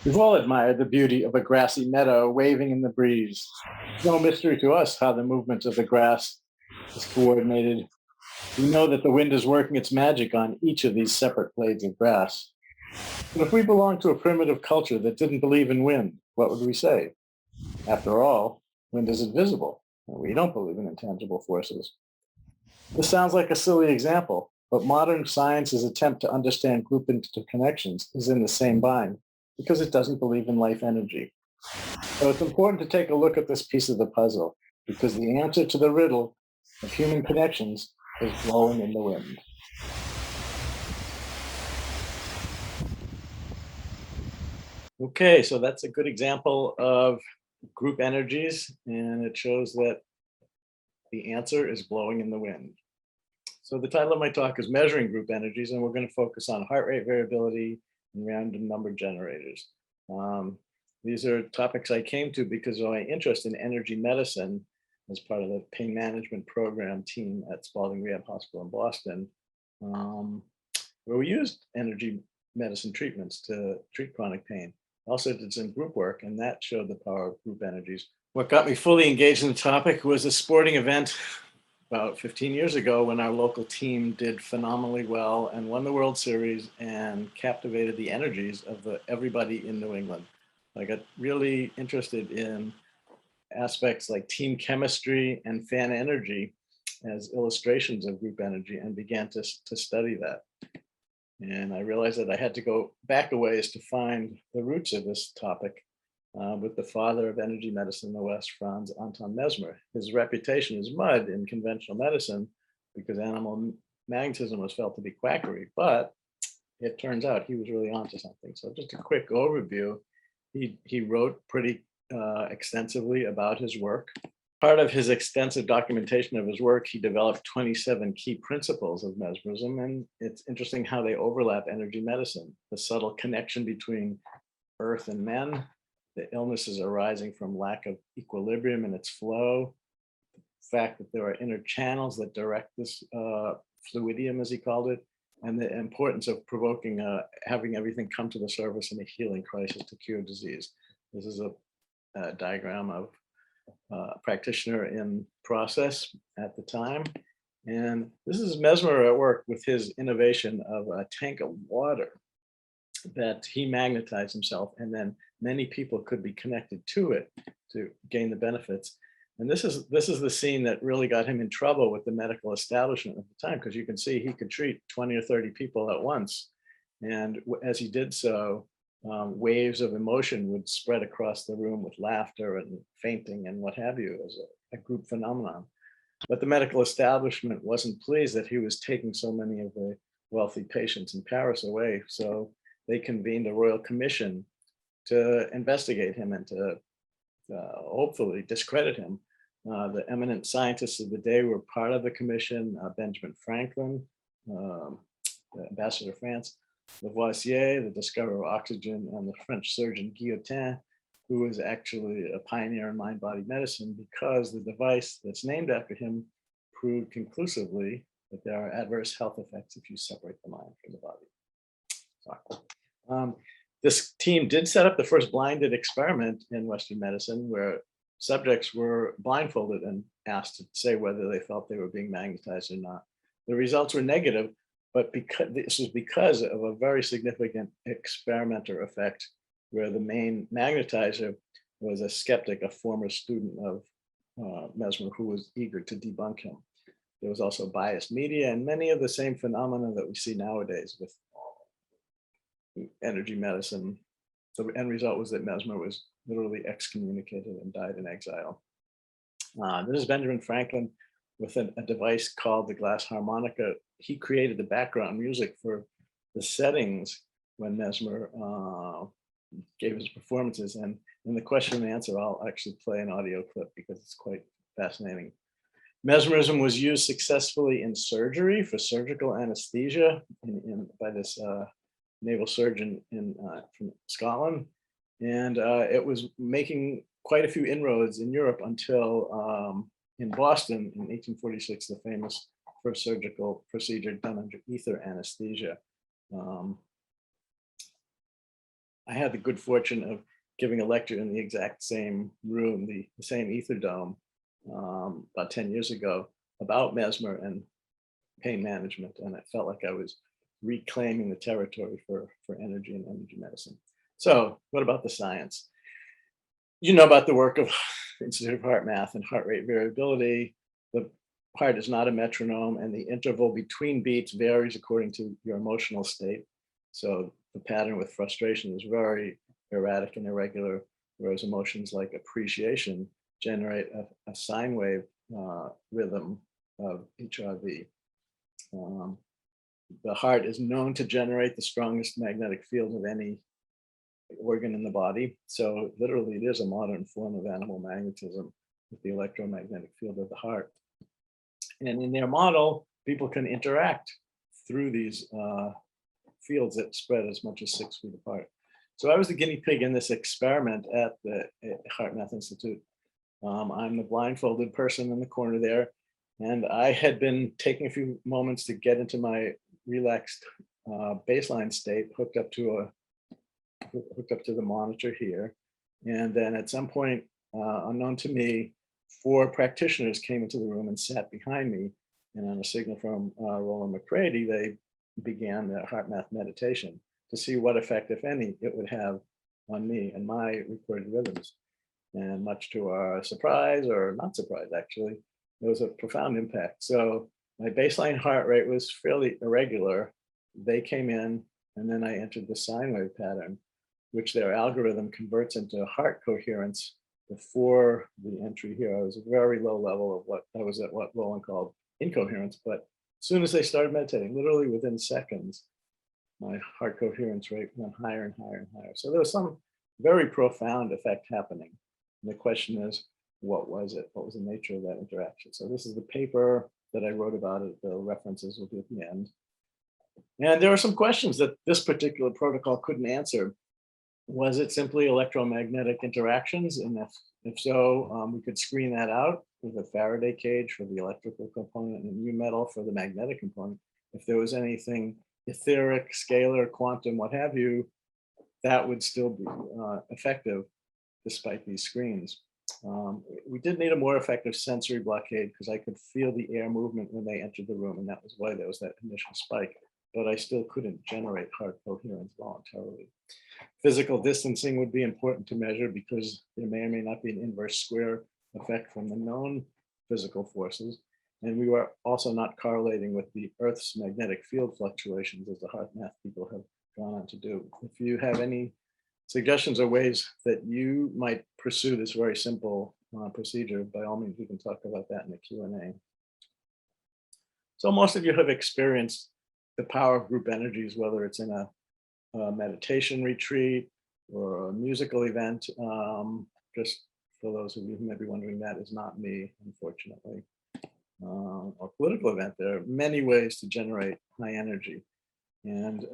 We've all admired the beauty of a grassy meadow waving in the breeze. It's no mystery to us how the movement of the grass is coordinated. We know that the wind is working its magic on each of these separate blades of grass. But if we belonged to a primitive culture that didn't believe in wind, what would we say? After all, wind is invisible, and we don't believe in intangible forces. This sounds like a silly example, but modern science's attempt to understand group interconnections is in the same bind because it doesn't believe in life energy. So it's important to take a look at this piece of the puzzle because the answer to the riddle of human connections is blowing in the wind. Okay, so that's a good example of group energies, and it shows that the answer is blowing in the wind. So the title of my talk is Measuring Group Energies, and we're going to focus on heart rate variability and random number generators. These are topics I came to because of my interest in energy medicine as part of the pain management program team at Spaulding Rehab Hospital in Boston, where we used energy medicine treatments to treat chronic pain. Also did some group work, and that showed the power of group energies. What got me fully engaged in the topic was a sporting event about 15 years ago when our local team did phenomenally well and won the World Series and captivated the energies of everybody in New England. I got really interested in aspects like team chemistry and fan energy as illustrations of group energy and began to study that. And I realized that I had to go back a ways to find the roots of this topic with the father of energy medicine in the West, Franz Anton Mesmer. His reputation is mud in conventional medicine because animal magnetism was felt to be quackery, but it turns out he was really onto something. So just a quick overview. He wrote pretty extensively about his work. Part of his extensive documentation of his work, he developed 27 key principles of mesmerism, and it's interesting how they overlap energy medicine. The subtle connection between earth and men, the illnesses arising from lack of equilibrium in its flow, the fact that there are inner channels that direct this fluidium, as he called it, and the importance of having everything come to the surface in a healing crisis to cure disease. This is a diagram of a practitioner in process at the time. And this is Mesmer at work with his innovation of a tank of water that he magnetized himself, and then many people could be connected to it to gain the benefits. And this is the scene that really got him in trouble with the medical establishment at the time, because you can see he could treat 20 or 30 people at once. And as he did so, waves of emotion would spread across the room with laughter and fainting and what have you as a group phenomenon. But the medical establishment wasn't pleased that he was taking so many of the wealthy patients in Paris away. So they convened a royal commission to investigate him and to hopefully discredit him. The eminent scientists of the day were part of the commission: Benjamin Franklin, the ambassador to France, Lavoisier, the discoverer of oxygen, and the French surgeon Guillotin, who was actually a pioneer in mind-body medicine because the device that's named after him proved conclusively that there are adverse health effects if you separate the mind from the body. So, this team did set up the first blinded experiment in Western medicine where subjects were blindfolded and asked to say whether they felt they were being magnetized or not. The results were negative, but this was because of a very significant experimenter effect where the main magnetizer was a skeptic, a former student of Mesmer who was eager to debunk him. There was also biased media and many of the same phenomena that we see nowadays with energy medicine. The end result was that Mesmer was literally excommunicated and died in exile. This is Benjamin Franklin with a device called the glass harmonica. He created the background music for the settings when Mesmer gave his performances. And in the question and answer, I'll actually play an audio clip because it's quite fascinating. Mesmerism was used successfully in surgery for surgical anesthesia by this naval surgeon from Scotland. And it was making quite a few inroads in Europe until in Boston in 1846, the famous first surgical procedure done under ether anesthesia. I had the good fortune of giving a lecture in the exact same room, the same ether dome, about 10 years ago about mesmer and pain management. And I felt like I was reclaiming the territory for energy and energy medicine. So what about the science? You know about the work of Institute of Heart Math and heart rate variability. The heart is not a metronome, and the interval between beats varies according to your emotional state. So the pattern with frustration is very erratic and irregular, whereas emotions like appreciation generate a sine wave rhythm of HRV. The heart is known to generate the strongest magnetic field of any organ in the body. So literally, there's a modern form of animal magnetism with the electromagnetic field of the heart. And in their model, people can interact through these fields that spread as much as 6 feet apart. So I was the guinea pig in this experiment at the Heart Math Institute. I'm the blindfolded person in the corner there, and I had been taking a few moments to get into my relaxed baseline state, hooked up to the monitor here. And then at some point, unknown to me, 4 practitioners came into the room and sat behind me. And on a signal from Roland McCready, they began the heart math meditation to see what effect, if any, it would have on me and my recorded rhythms. And much to our surprise, or not surprise actually, it was a profound impact. So my baseline heart rate was fairly irregular. They came in, and then I entered the sine wave pattern, which their algorithm converts into heart coherence. Before the entry here, I was a very low level of what I was at, what Roland called incoherence. But as soon as they started meditating, literally within seconds, my heart coherence rate went higher and higher and higher. So there was some very profound effect happening. And the question is, what was it? What was the nature of that interaction? So this is the paper that I wrote about it. The references will be at the end. And there are some questions that this particular protocol couldn't answer. Was it simply electromagnetic interactions? And if so, we could screen that out with a Faraday cage for the electrical component and mu metal for the magnetic component. If there was anything etheric, scalar, quantum, what have you, that would still be effective despite these screens. We did need a more effective sensory blockade because I could feel the air movement when they entered the room, and that was why there was that initial spike. But I still couldn't generate heart coherence voluntarily. Physical distancing would be important to measure because there may or may not be an inverse square effect from the known physical forces. And we were also not correlating with the Earth's magnetic field fluctuations, as the heart math people have gone on to do. If you have any suggestions or ways that you might pursue this very simple procedure, by all means, we can talk about that in the Q&A. So most of you have experienced the power of group energies, whether it's in a meditation retreat or a musical event. Just for those of you who may be wondering, that is not me, unfortunately. Or political event. There are many ways to generate high energy. And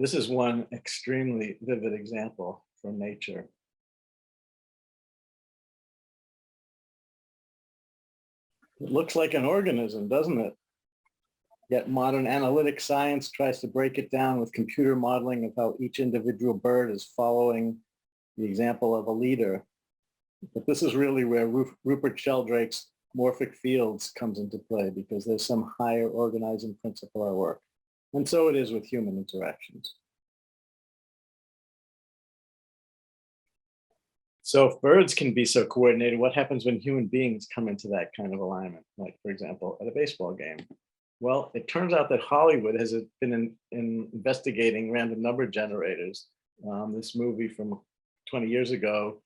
this is one extremely vivid example from nature. It looks like an organism, doesn't it? Yet modern analytic science tries to break it down with computer modeling of how each individual bird is following the example of a leader. But this is really where Rupert Sheldrake's morphic fields comes into play, because there's some higher organizing principle at work. And so it is with human interactions. So if birds can be so coordinated, what happens when human beings come into that kind of alignment? Like, for example, at a baseball game. Well, it turns out that Hollywood has been investigating random number generators. This movie from 20 years ago,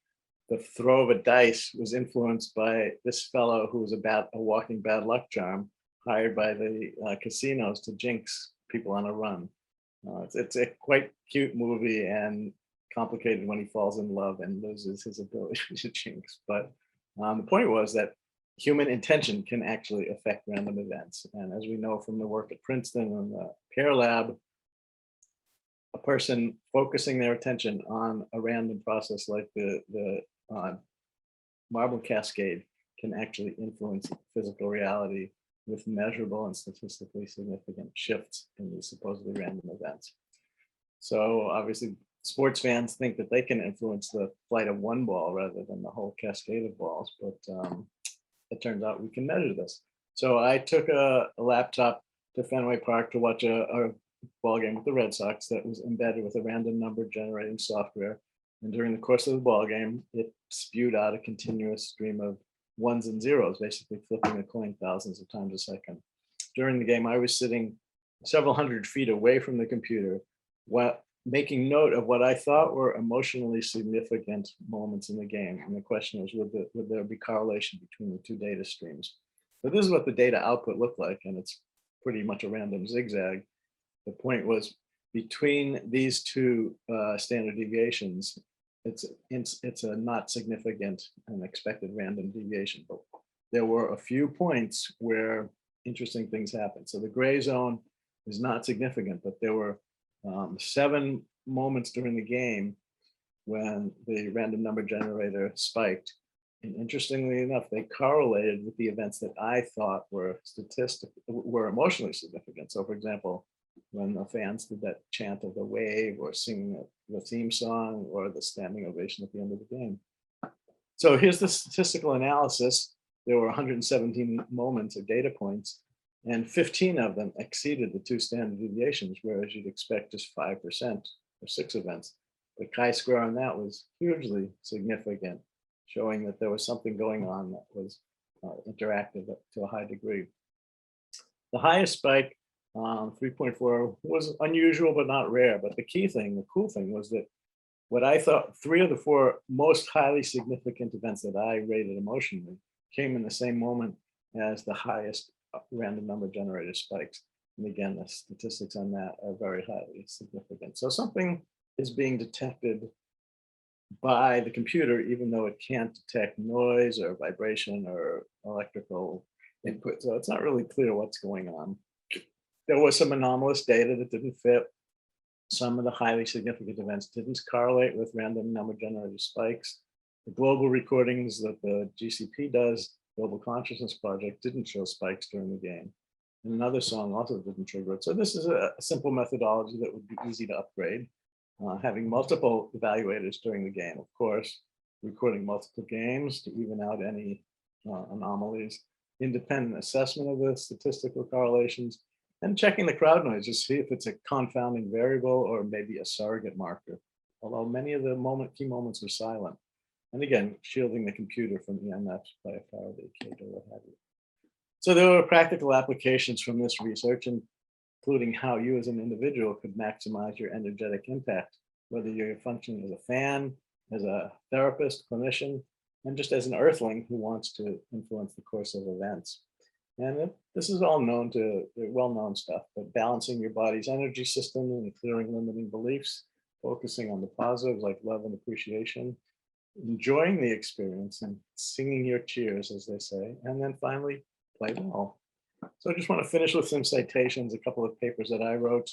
the throw of a dice, was influenced by this fellow who was a walking bad luck charm, hired by the casinos to jinx people on a run. It's a quite cute movie and complicated when he falls in love and loses his ability to jinx. But the point was that human intention can actually affect random events. And as we know from the work at Princeton and the Pear Lab, a person focusing their attention on a random process like the marble cascade can actually influence physical reality with measurable and statistically significant shifts in these supposedly random events. So obviously, sports fans think that they can influence the flight of one ball rather than the whole cascade of balls, but it turns out we can measure this. So I took a laptop to Fenway Park to watch a ball game with the Red Sox that was embedded with a random number generating software. And during the course of the ball game, it spewed out a continuous stream of ones and zeros, basically flipping a coin thousands of times a second. During the game, I was sitting several hundred feet away from the computer, while making note of what I thought were emotionally significant moments in the game. And the question was, would there be correlation between the two data streams? So this is what the data output looked like, and it's pretty much a random zigzag. The point was, between these two standard deviations, it's a not significant and expected random deviation. But there were a few points where interesting things happened. So the gray zone is not significant, but there were 7 moments during the game when the random number generator spiked. And interestingly enough, they correlated with the events that I thought were emotionally significant. So for example, when the fans did that chant of the wave or singing the theme song or the standing ovation at the end of the game. So here's the statistical analysis. There were 117 moments or data points, and 15 of them exceeded the 2 standard deviations, whereas you'd expect just 5% or 6 events. The chi-square on that was hugely significant, showing that there was something going on that was interactive to a high degree. The highest spike, 3.4, was unusual but not rare. But the cool thing was that what I thought 3 of the 4 most highly significant events that I rated emotionally came in the same moment as the highest random number generator spikes. And again, the statistics on that are very highly significant. So something is being detected by the computer, even though it can't detect noise or vibration or electrical input. So it's not really clear what's going on. There was some anomalous data that didn't fit. Some of the highly significant events didn't correlate with random number generator spikes. The global recordings that the GCP does, Global Consciousness Project, didn't show spikes during the game. And another song also didn't trigger it. So this is a simple methodology that would be easy to upgrade. Having multiple evaluators during the game, of course, recording multiple games to even out any anomalies, independent assessment of the statistical correlations, and checking the crowd noise to see if it's a confounding variable or maybe a surrogate marker, although many of the key moments are silent. And again, shielding the computer from EMFs by a Faraday cage or what have you. So there were practical applications from this research, including how you as an individual could maximize your energetic impact, whether you're functioning as a fan, as a therapist, clinician, and just as an earthling who wants to influence the course of events. And this is all well-known stuff, but balancing your body's energy system and clearing limiting beliefs, focusing on the positives like love and appreciation, enjoying the experience and singing your cheers, as they say, and then finally play ball. So I just want to finish with some citations, a couple of papers that I wrote.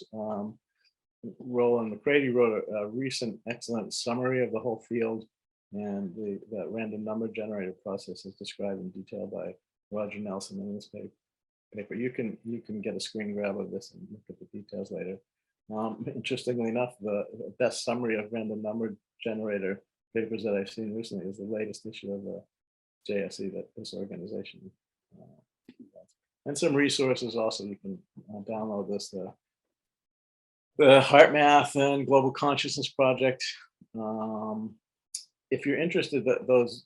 Roland McCready wrote a recent excellent summary of the whole field, and the random number generator process is described in detail by Roger Nelson in this paper. You can get a screen grab of this and look at the details later. Interestingly enough, the best summary of random number generator papers that I've seen recently is the latest issue of the JSE that this organization has. And some resources also. You can download this, the Heart Math and Global Consciousness Project. If you're interested, those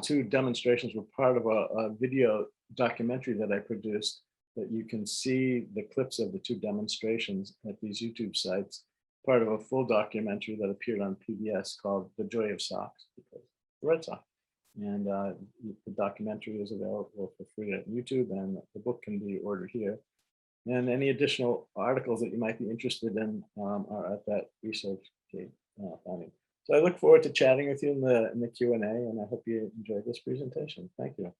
2 demonstrations were part of a video documentary that I produced, that you can see the clips of the 2 demonstrations at these YouTube sites, part of a full documentary that appeared on PBS called The Joy of Sox, because the Red Sox. And the documentary is available for free at YouTube, and the book can be ordered here. And any additional articles that you might be interested in are at that research finding. So I look forward to chatting with you in the Q&A, and I hope you enjoyed this presentation. Thank you.